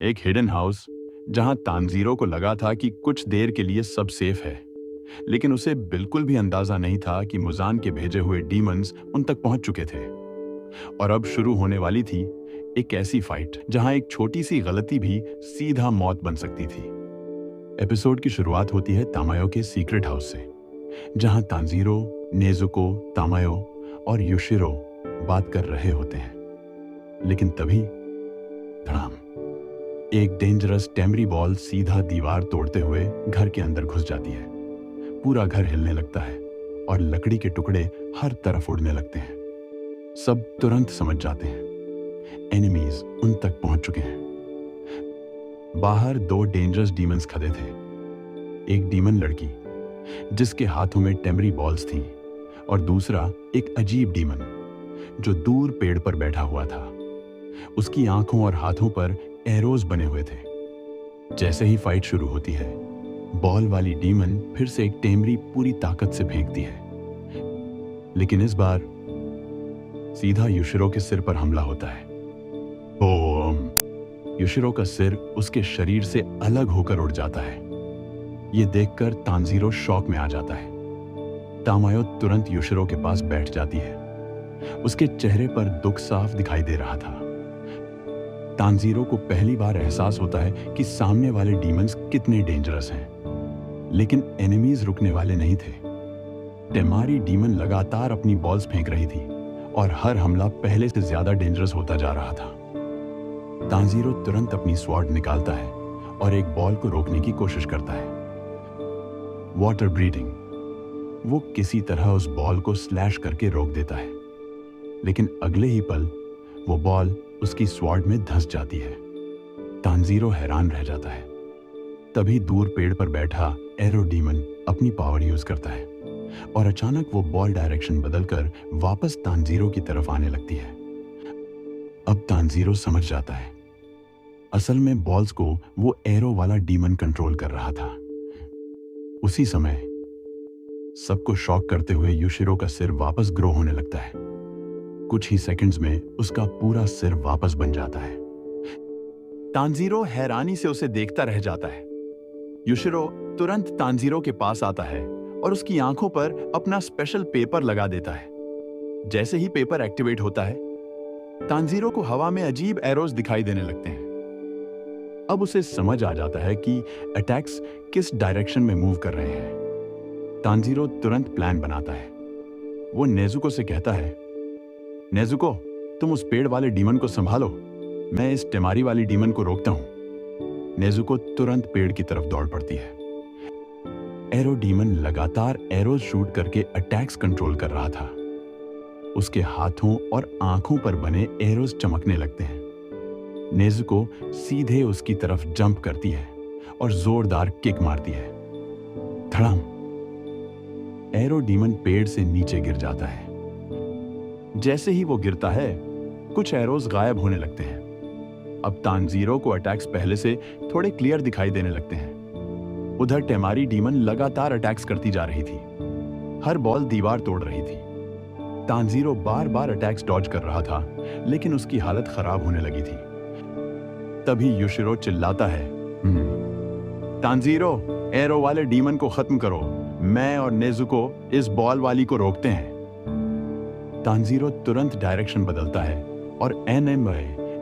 एक hidden house जहां Tanjiro को लगा था कि कुछ देर के लिए सब सेफ है, लेकिन उसे बिल्कुल भी अंदाजा नहीं था कि मुजान के भेजे हुए डीमंस उन तक पहुंच चुके थे। और अब शुरू होने वाली थी एक ऐसी फाइट जहां एक छोटी सी गलती भी सीधा मौत बन सकती थी। एपिसोड की शुरुआत होती है तामायो के सीक्रेट हाउस से, जहां तानजीरो, नेजुको, तामायो और युशिरो बात कर रहे होते हैं। लेकिन तभी धड़ाम, एक डेंजरस टेमरी बॉल सीधा दीवार तोड़ते हुए घर के अंदर घुस जाती है। पूरा घर हिलने लगता है और लकड़ी के टुकड़े हर तरफ उड़ने लगते हैं। सब तुरंत समझ जाते हैं, एनिमीज उन तक पहुंच चुके हैं। बाहर दो डेंजरस डीमंस खड़े थे। एक डीमन लड़की जिसके हाथों में टेमरी बॉल्स थीं, और दूसरा एक अजीब डीमन जो दूर पेड़ पर बैठा हुआ था। उसकी आंखों और हाथों पर एरोज बने हुए थे। जैसे ही फाइट शुरू होती है, बॉल वाली डीमन फिर से एक टेमरी पूरी ताकत से फेंकती है, लेकिन इस बार सीधा युशिरो के सिर पर हमला होता है। ओम! युशिरो का सिर उसके शरीर से अलग होकर उड़ जाता है। यह देखकर तानजीरो शॉक में आ जाता है। तामायो तुरंत युशिरो के पास बैठ जाती है। उसके चेहरे पर दुख साफ दिखाई दे रहा था। तानजीरो को पहली बार एहसास होता है कि सामने वाले डीमंस कितने डेंजरस हैं, लेकिन एनिमीज रुकने वाले नहीं थे। टेमारी डीमन लगातार अपनी बॉल्स फेंक रही थी और हर हमला पहले से ज्यादा डेंजरस होता जा रहा था। तानजीरो तुरंत अपनी स्वॉर्ड निकालता है और एक बॉल को रोकने की कोशिश करता है। वाटर ब्रीडिंग, वो किसी तरह उस बॉल को स्लैश करके रोक देता है, लेकिन अगले ही पल वो बॉल उसकी स्वॉर्ड में धंस जाती है। तानजीरो हैरान रह जाता है। तभी दूर पेड़ पर बैठा एरो डीमन अपनी पावर यूज करता है और अचानक वो बॉल डायरेक्शन बदलकर वापस तानजीरो की तरफ आने लगती है। अब तानजीरो समझ जाता है, असल में बॉल्स को वो एरो वाला डीमन कंट्रोल कर रहा था। उसी समय सबको शॉक करते हुए युशिरो का सिर वापस ग्रो होने लगता है। कुछ ही सेकंड्स में उसका पूरा सिर वापस बन जाता है। तानजीरो हैरानी से उसे देखता रह जाता है। युशिरो तुरंत तानजीरो के पास आता है और उसकी आंखों पर अपना स्पेशल पेपर लगा देता है। जैसे ही पेपर एक्टिवेट होता है, तानजीरो को हवा में अजीब एरोज दिखाई देने लगते हैं। अब उसे समझ आ जाता है कि अटैक्स किस डायरेक्शन में मूव कर रहे हैं। तानजीरो तुरंत प्लान बनाता है। वो नेजुको से कहता है, नेजुको, तुम उस पेड़ वाले डीमन को संभालो, मैं इस टेमारी वाली डीमन को रोकता हूं। नेजुको तुरंत पेड़ की तरफ दौड़ पड़ती है। एरो डीमन लगातार एरोज शूट करके अटैक्स कंट्रोल कर रहा था। उसके हाथों और आंखों पर बने एरोज चमकने लगते हैं। नेजुको सीधे उसकी तरफ जंप करती है और जोरदार किक मारती है। धड़ाम! एरो डीमन पेड़ से नीचे गिर जाता है। जैसे ही वो गिरता है, कुछ एरोज गायब होने लगते हैं। अब तानजीरो को अटैक्स पहले से थोड़े क्लियर दिखाई देने लगते हैं। उधर टेमारी डीमन लगातार अटैक्स करती जा रही थी। हर बॉल दीवार तोड़ रही थी। तानजीरो बार बार अटैक्स डॉज कर रहा था, लेकिन उसकी हालत खराब होने लगी थी। तभी युशिरो चिल्लाता है, तानजीरो, एरो वाले डीमन को खत्म करो, मैं और नेजुको इस बॉल वाली को रोकते हैं। तानजीरो तुरंत डायरेक्शन बदलता है और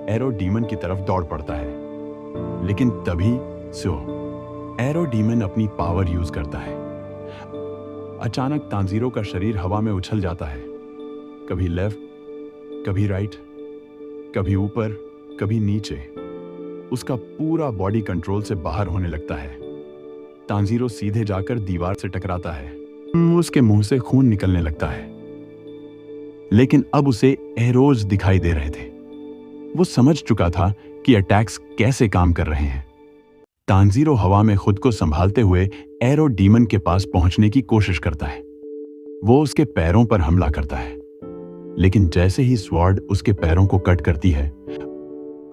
एरो डीमन की तरफ दौड़ पड़ता है। लेकिन तभी एरो डीमन अपनी पावर यूज करता है। अचानक तानजीरो का शरीर हवा में उछल जाता है, कभी लेफ्ट, कभी राइट, कभी ऊपर, कभी नीचे। उसका पूरा बॉडी कंट्रोल से बाहर होने लगता है। तानजीरो सीधे जाकर दीवार से टकराता है। उसके मुंह से खून निकलने लगता है, लेकिन अब उसे एरोज दिखाई दे रहे थे। वो समझ चुका था कि अटैक्स कैसे काम कर रहे हैं। तानजीरो हवा में खुद को संभालते हुए एरो डीमन के पास पहुंचने की कोशिश करता है। वो उसके पैरों पर हमला करता है, लेकिन जैसे ही स्वॉर्ड उसके पैरों को कट करती है,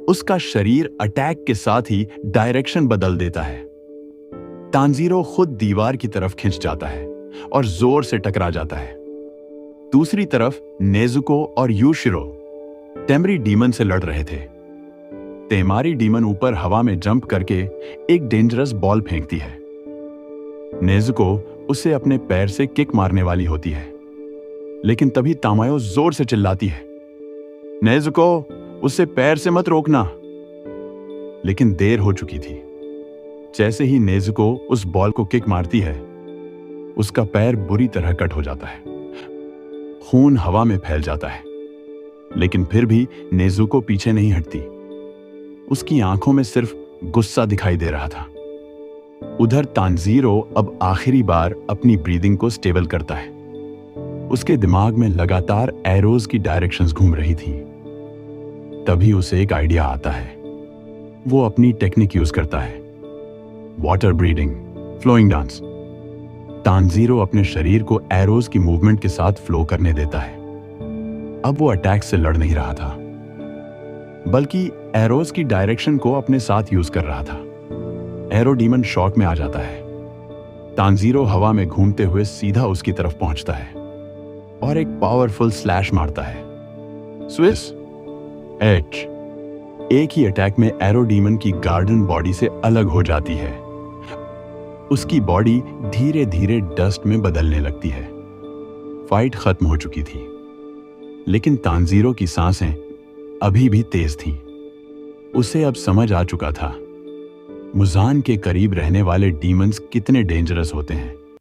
उसका शरीर अटैक के साथ ही डायरेक्शन बदल देता है। तानजीरो खुद दीवार की तरफ खिंच जाता है और जोर से टकरा जाता है। दूसरी तरफ नेजुको और युशिरो टेमरी डीमन से लड़ रहे थे। तेमारी डीमन ऊपर हवा में जंप करके एक डेंजरस बॉल फेंकती है। नेजुको उसे अपने पैर से किक मारने वाली होती है, लेकिन तभी तामायो जोर से चिल्लाती है, नेजुको, उसे पैर से मत रोकना। लेकिन देर हो चुकी थी। जैसे ही नेजुको उस बॉल को किक मारती है, उसका पैर बुरी तरह कट हो जाता है। खून हवा में फैल जाता है, लेकिन फिर भी नेजुको पीछे नहीं हटती। उसकी आंखों में सिर्फ गुस्सा दिखाई दे रहा था। उधर तानजीरो अब आखिरी बार अपनी ब्रीदिंग को स्टेबल करता है। उसके दिमाग में लगातार एरोज की डायरेक्शंस घूम रही थी। तभी उसे एक आइडिया आता है। वो अपनी टेक्निक यूज करता है, water breathing, flowing dance. Tanjiro अपने शरीर को एरोज की मूवमेंट के साथ फ्लो करने देता है। अब वो अटैक से लड़ नहीं रहा था, बल्कि एरोज की डायरेक्शन को अपने साथ यूज कर रहा था। एरो डीमन शॉक में आ जाता है। तानजीरो हवा में घूमते हुए सीधा उसकी तरफ पहुंचता है और एक पावरफुल स्लैश मारता है। Swiss H. एक ही अटैक में एरो डीमन की गार्डन बॉडी से अलग हो जाती है। उसकी बॉडी धीरे धीरे डस्ट में बदलने लगती है। फाइट खत्म हो चुकी थी, लेकिन तानजीरो की सांसें अभी भी तेज थीं। उसे अब समझ आ चुका था, मुजान के करीब रहने वाले डीमंस कितने डेंजरस होते हैं।